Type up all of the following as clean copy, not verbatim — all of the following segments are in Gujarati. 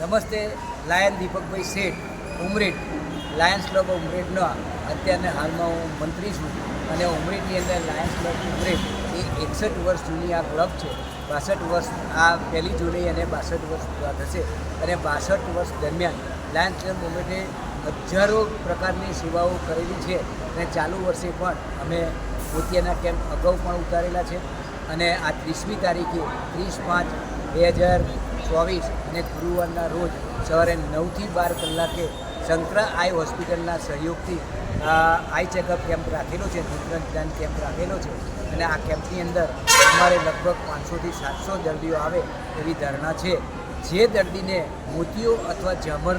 નમસ્તે. લાયન દીપકભાઈ શેઠ ઉમરેઠ, લાયન્સ ક્લબ ઉમરેઠના અત્યારના હાલમાં હું મંત્રી છું અને ઉમરેઠની અંદર લાયન્સ ક્લબ ઉમરેઠ એ 61 વર્ષ જૂની આ ક્લબ છે. 62 વર્ષ આ 1 જુલાઈ અને 62 વર્ષ પૂરા થશે અને 62 વર્ષ દરમિયાન લાયન્સ ક્લબ ઉમરેઠે હજારો પ્રકારની સેવાઓ કરેલી છે અને ચાલુ વર્ષે પણ અમે મોતિયાના કેમ્પ અગાઉ પણ ઉતારેલા છે અને આ 30મી તારીખે 30/5/2024 અને ગુરુવારના રોજ સવારે 9 થી 12 કલાકે શંકરા આઈ હોસ્પિટલના સહયોગથી આઈ ચેકઅપ કેમ્પ રાખેલો છે, નેત્રદાન કેમ્પ રાખેલો છે અને આ કેમ્પની અંદર અમારે લગભગ 500 થી 700 દર્દીઓ આવે એવી ધારણા છે. જે દર્દીને મોતિયો અથવા ઝમર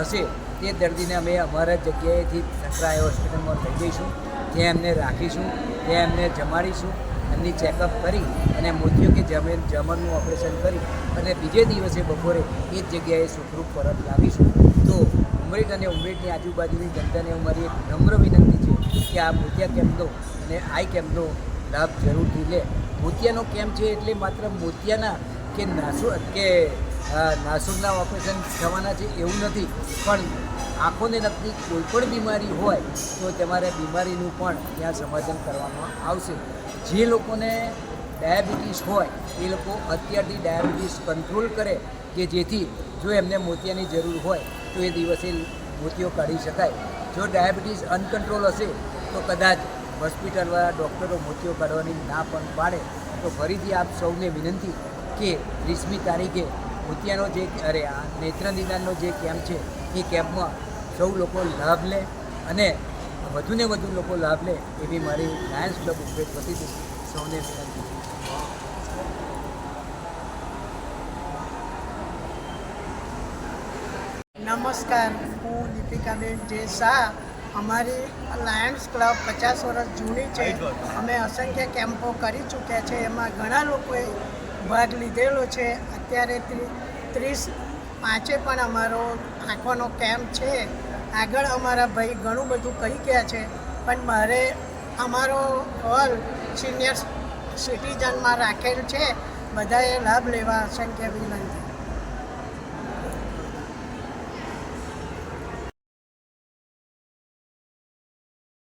હશે તે દર્દીને અમે અમારા જગ્યાએથી શંકરા આઈ હોસ્પિટલમાં લઈ જઈશું, ત્યાં એમને રાખીશું, ત્યાં એમને જમાડીશું, એમની ચેકઅપ કરી અને મોતિયો કે ઝમરનું ઓપરેશન કરી અને બીજે દિવસે બપોરે એ જ જગ્યાએ સુખરૂપ પરત લાવીશું. તો ઉમરેઠ અને ઉમરેઠની આજુબાજુની જનતાને અમારી એક નમ્ર વિનંતી છે કે આ મોતિયા કેમ્પનો અને આઈ કેમ્પનો લાભ જરૂરથી લે. મોતિયાનો કેમ્પ છે એટલે માત્ર મોતિયાના કે નાસુરના ઓપરેશન થવાના છે એવું નથી, પણ આંખોને લગતી કોઈપણ બીમારી હોય તો તમારે બીમારીનું પણ ત્યાં સમાધાન કરવામાં આવશે. જે લોકોને ડાયાબિટીસ હોય એ લોકો અત્યારથી ડાયાબિટીસ કંટ્રોલ કરે કે જેથી જો એમને મોતિયાની જરૂર હોય તો એ દિવસે મોતિયો કાઢી શકાય. જો ડાયાબિટીસ અનકન્ટ્રોલ હશે તો કદાચ હોસ્પિટલવાળા ડૉક્ટરો મોતિયો કાઢવાની ના પણ પાડે. તો ફરીથી આપ સૌને વિનંતી કે 30મી તારીખે મોતિયાનો આ નેત્રનિદાનનો જે કેમ્પ છે એ કેમ્પમાં સૌ લોકો લાભ લે અને વધુને વધુ લોકો લાભ લે એવી મારી લાયન્સ ક્લબ ઉમરેઠ વતીથી સૌને વિનંતી છે. નમસ્કાર, હું દીપિકાબેન જે શાહ. અમારી લાયન્સ ક્લબ 50 વર્ષ જૂની છે. અમે અસંખ્ય કેમ્પો કરી ચૂક્યા છે, એમાં ઘણા લોકોએ ભાગ લીધેલો છે. અત્યારે 30/5 પણ અમારો આંખોનો કેમ્પ છે. આગળ અમારા ભાઈ ઘણું બધું કહી ગયા છે, પણ મારે અમારો હોલ સિનિયર સિટીઝનમાં રાખેલ છે. બધાએ લાભ લેવા અસંખ્ય વિનંતી.